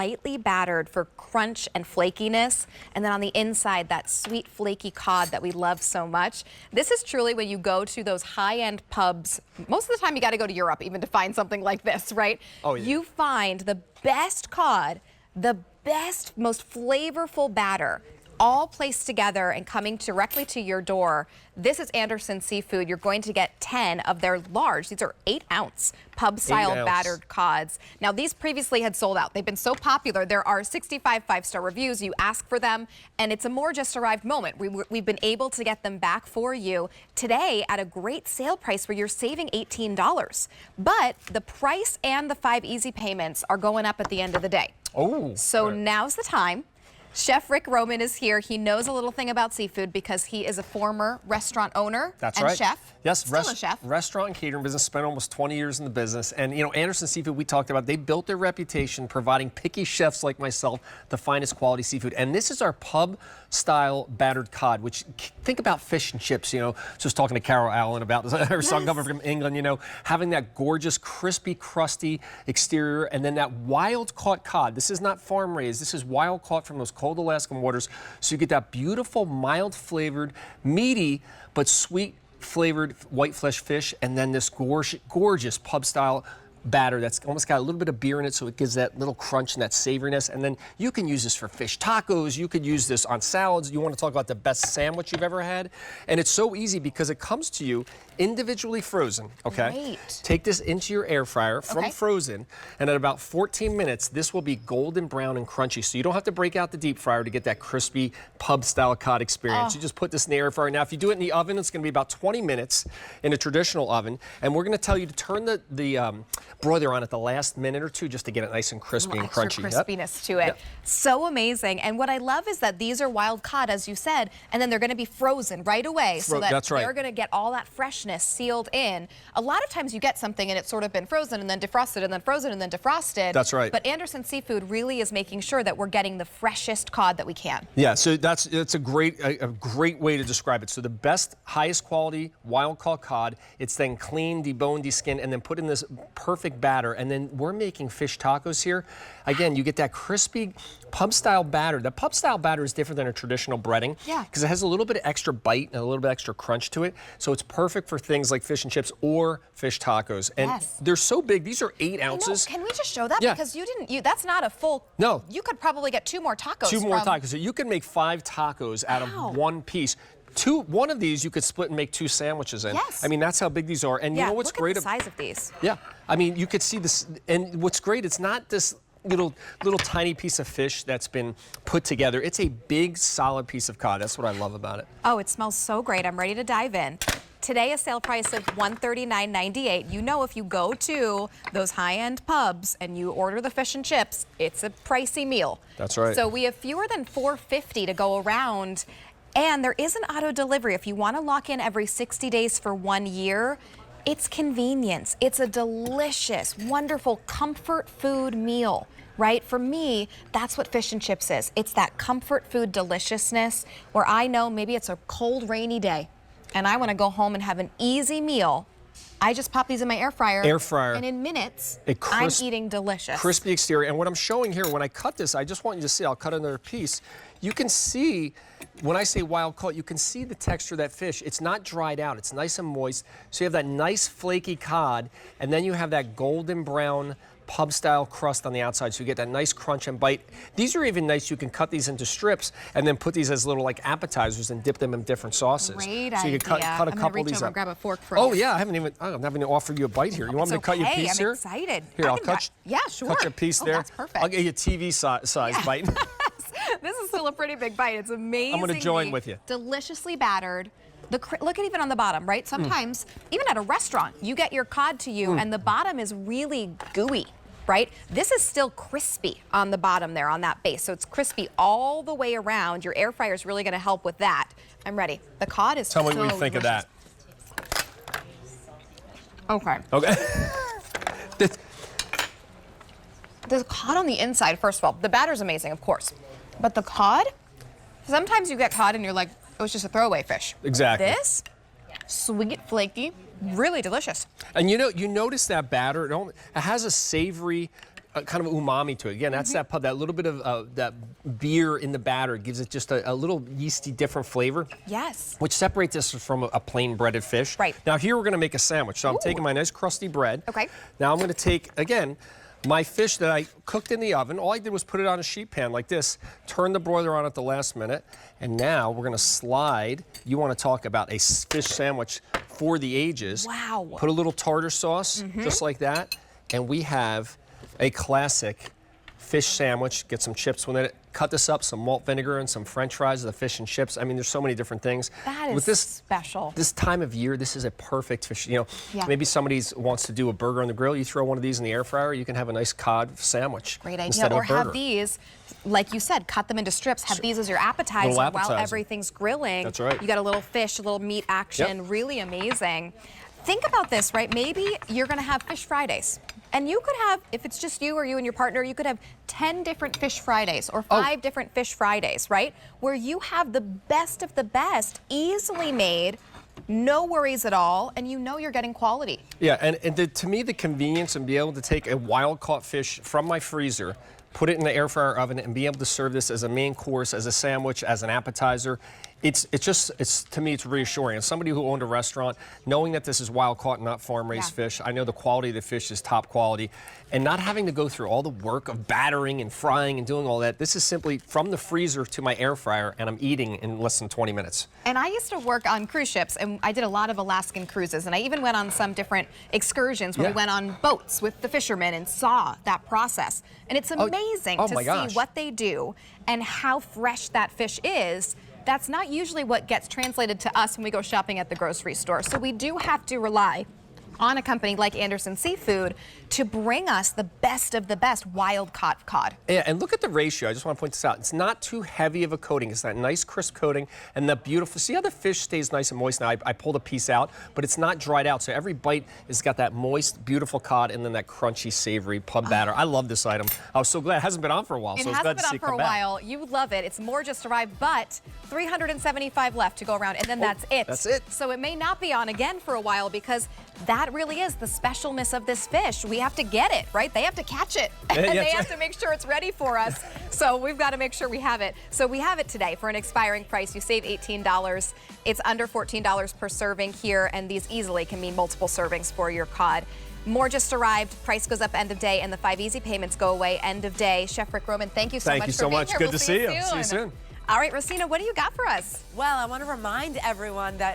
lightly battered for crunch and flakiness, and then on the inside, that sweet flaky cod that we love so much. This is truly when you go to those high-end pubs. Most of the time you got to go to Europe even to find something like this, right? Oh, yeah. You find the best cod, the best, most flavorful batter, all placed together and coming directly to your door. This is Anderson Seafood. You're going to get 10 of their large, these are 8-ounce pub-style battered cods. Now, these previously had sold out. They've been so popular. There are 65 5-star reviews. You ask for them, and it's a more just arrived moment. We've been able to get them back for you today at a great sale price where you're saving $18. But the price and the 5 easy payments are going up at the end of the day. Oh. So now's the time. Chef Rick Roman is here. He knows a little thing about seafood because he is a former restaurant owner and chef. Yes, still a chef. Restaurant and catering business, spent almost 20 years in the business. And, you know, Anderson Seafood, we talked about, they built their reputation providing picky chefs like myself the finest quality seafood. And this is our pub-style battered cod, which, think about fish and chips, you know. Just talking to Carol Allen about her son coming from England, you know, having that gorgeous, crispy, crusty exterior, and then that wild-caught cod. This is not farm-raised. This is wild-caught from those cold Alaskan waters. So you get that beautiful, mild-flavored, meaty, but sweet flavored white flesh fish, and then this gorgeous pub-style batter that's almost got a little bit of beer in it, so it gives that little crunch and that savoriness. And then you can use this for fish tacos. You could use this on salads. You want to talk about the best sandwich you've ever had? And it's so easy because it comes to you individually frozen, okay? Great. Take this into your air fryer from frozen, and at about 14 minutes, this will be golden brown and crunchy. So you don't have to break out the deep fryer to get that crispy pub-style cod experience. You just put this in the air fryer. Now, if you do it in the oven, it's going to be about 20 minutes in a traditional oven. And we're going to tell you to turn the broiler on at the last minute or two just to get it nice and crispy and crunchy. Crispiness to it. So amazing. And what I love is that these are wild cod, as you said, and then they're going to be frozen right away so that they're going to get all that freshness sealed in. A lot of times you get something and it's sort of been frozen and then defrosted and then frozen and then defrosted. That's right. But Anderson Seafood really is making sure that we're getting the freshest cod that we can. Yeah, so that's a great way to describe it. So the best, highest quality wild-caught cod, it's then cleaned, deboned, deskinned, and then put in this perfect batter. And then we're making fish tacos here. Again, you get that crispy pub-style batter. The pub-style batter is different than a traditional breading because it has a little bit of extra bite and a little bit extra crunch to it. So it's perfect for things like fish and chips or fish tacos. And they're so big. These are 8 ounces. Can we just show that? Because that's not a full. No. You could probably get 2 more tacos. 2 more tacos. So you can make 5 tacos out of 1 piece. One of these you could split and make 2 sandwiches in. Yes. I mean, that's how big these are. And you know what's great? Look at the size of these. Yeah. I mean, you could see this. And what's great, it's not this little tiny piece of fish that's been put together. It's a big, solid piece of cod. That's what I love about it. Oh, it smells so great. I'm ready to dive in. Today, a sale price of $139.98. You know, if you go to those high-end pubs and you order the fish and chips, it's a pricey meal. That's right. So we have fewer than $4.50 to go around. And there is an auto delivery. If you want to lock in every 60 days for 1 year, it's convenience. It's a delicious, wonderful comfort food meal, right? For me, that's what fish and chips is. It's that comfort food deliciousness where I know maybe it's a cold, rainy day and I want to go home and have an easy meal. I just pop these in my air fryer. And in minutes, I'm eating delicious. Crispy exterior. And what I'm showing here, when I cut this, I just want you to see, I'll cut another piece. You can see, when I say wild caught, you can see the texture of that fish. It's not dried out. It's nice and moist. So you have that nice flaky cod, and then you have that golden brown pub-style crust on the outside, so you get that nice crunch and bite. These are even nice. You can cut these into strips and then put these as little like appetizers and dip them in different sauces. Great so you can cut a couple of these up. And grab a fork for you. Yeah, I haven't even offered you a bite here. You want me to cut you a piece here? I'm excited. Here, I'll cut. Yeah, sure. Cut you a piece there. That's perfect. I'll get you a TV size bite. This is still a pretty big bite. It's amazing. I'm going to join with you. Deliciously battered. Look at even on the bottom, right? Sometimes, even at a restaurant, you get your cod to you and the bottom is really gooey, right? This is still crispy on the bottom there, on that base. So it's crispy all the way around. Your air fryer is really going to help with that. I'm ready. The cod is Tell me so what you think delicious. of that. Okay. The cod on the inside, first of all, the batter's amazing, of course. But the cod, sometimes you get cod and you're like, it was just a throwaway fish. Exactly. This, sweet, flaky, really delicious. And you know, you notice that batter, it has a savory kind of umami to it. Again, that's that pub, that little bit of that beer in the batter gives it just a little yeasty, different flavor. Yes. Which separates this from a plain breaded fish. Right. Now here we're going to make a sandwich. So I'm taking my nice crusty bread. Okay. Now I'm going to take, again, my fish that I cooked in the oven. All I did was put it on a sheet pan like this, turn the broiler on at the last minute, and now we're going to slide. You want to talk about a fish sandwich for the ages. Wow. Put a little tartar sauce, just like that, and we have a classic fish sandwich. Get some chips with it. Cut this up, some malt vinegar and some French fries, the fish and chips. I mean, there's so many different things. That is with this, special. This time of year, this is a perfect fish. You know, Yeah. maybe somebody wants to do a burger on the grill. You throw one of these in the air fryer, you can have a nice cod sandwich. Great idea. Instead Or of a burger. have these, like you said, cut them into strips. Have these as your appetizer, Little appetizer. while everything's grilling. That's right. You got a little fish, a little meat action. Yep. Really amazing. Think about this, right? Maybe you're going to have Fish Fridays. And you could have, if it's just you or you and your partner, you could have 10 different Fish Fridays or 5 different Fish Fridays, right? Where you have the best of the best, easily made, no worries at all, and you know you're getting quality. Yeah, and to me, the convenience and be able to take a wild-caught fish from my freezer, put it in the air fryer oven, and be able to serve this as a main course, as a sandwich, as an appetizer. It's to me, it's reassuring. As somebody who owned a restaurant, knowing that this is wild-caught, not farm-raised fish, I know the quality of the fish is top quality, and not having to go through all the work of battering and frying and doing all that. This is simply from the freezer to my air fryer, and I'm eating in less than 20 minutes. And I used to work on cruise ships, and I did a lot of Alaskan cruises, and I even went on some different excursions where we went on boats with the fishermen and saw that process. And it's amazing to see what they do and how fresh that fish is. That's not usually what gets translated to us when we go shopping at the grocery store. So we do have to rely on a company like Anderson Seafood to bring us the best of the best wild-caught cod. Yeah, and look at the ratio. I just want to point this out. It's not too heavy of a coating. It's that nice crisp coating and the beautiful, see how the fish stays nice and moist? Now, I pulled a piece out, but it's not dried out. So every bite has got that moist, beautiful cod and then that crunchy, savory pub batter. I love this item. I was so glad. It hasn't been on for a while, so it's glad to see it come back. It hasn't been on for a while. You love it. It's more just arrived, but 375 left to go around, and then that's it. That's it. So it may not be on again for a while because that really is the specialness of this fish. We have to get it, right? They have to catch it, and they have to make sure it's ready for us. So we've got to make sure we have it. So we have it today for an expiring price. You save $18. It's under $14 per serving here, and these easily can mean multiple servings for your cod. More just arrived. Price goes up end of day, and the 5 easy payments go away end of day. Chef Rick Roman, thank you so much for being here. Good to see you. See you soon. All right, Rosina, what do you got for us? Well, I want to remind everyone that